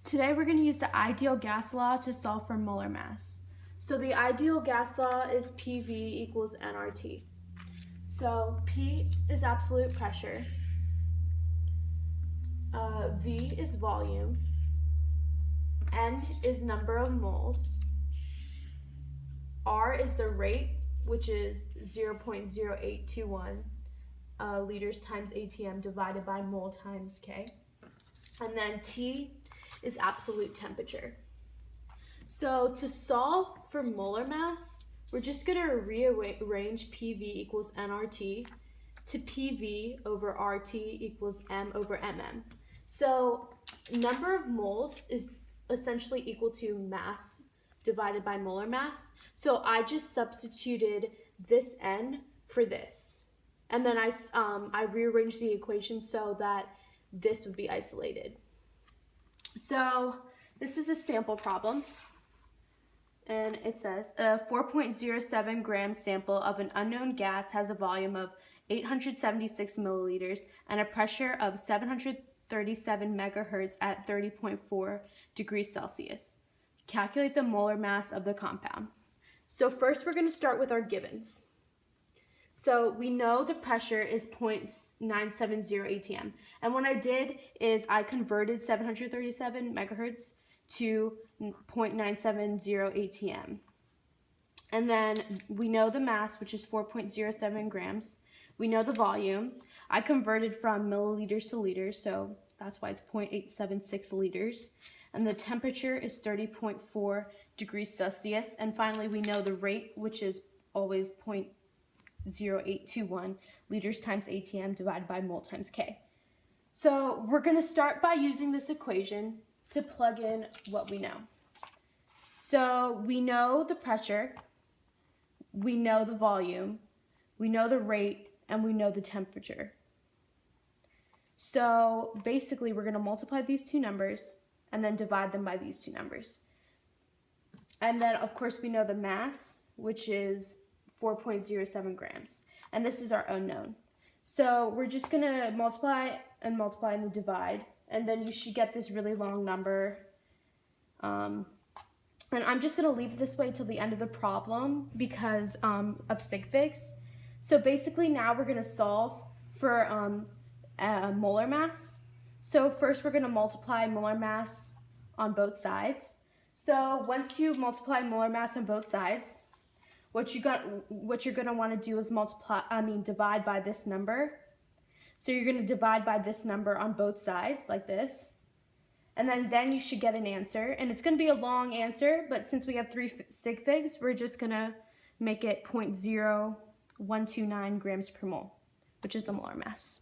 Today we're going to use the ideal gas law to solve for molar mass. So the ideal gas law is PV equals nRT. So P is absolute pressure, V is volume, N is number of moles, R is the rate, which is 0.0821 liters times ATM divided by mole times K, and then T is absolute temperature. So to solve for molar mass, we're just going to rearrange PV equals nRT to PV over RT equals M over MM. So number of moles is essentially equal to mass divided by molar mass. So I just substituted this N for this. And then I rearranged the equation so that this would be isolated. So this is a sample problem. And it says a 4.07 gram sample of an unknown gas has a volume of 876 milliliters and a pressure of 737 megahertz at 30.4 degrees Celsius. Calculate the molar mass of the compound. So first we're going to start with our givens. So we know the pressure is 0.970 atm. And what I did is I converted 737 megahertz to 0.970 atm. And then we know the mass, which is 4.07 grams. We know the volume. I converted from milliliters to liters, so that's why it's 0.876 liters. And the temperature is 30.4 degrees Celsius. And finally, we know the rate, which is always 0.0821 liters times ATM divided by mole times K. So we're going to start by using this equation to plug in what we know. So we know the pressure, we know the volume, we know the rate, and we know the temperature. So basically we're going to multiply these two numbers and then divide them by these two numbers. And then of course we know the mass, which is 4.07 grams. And this is our unknown. So we're just going to multiply and multiply and divide. And then you should get this really long number. And I'm just going to leave it this way till the end of the problem because of sig figs. So basically now we're going to solve for molar mass. So first we're going to multiply molar mass on both sides. So once you multiply molar mass on both sides, what you're going to want to do is divide by this number. So you're going to divide by this number on both sides like this. And then you should get an answer. And it's going to be a long answer, but since we have 3 sig figs, we're just going to make it 0.0129 grams per mole, which is the molar mass.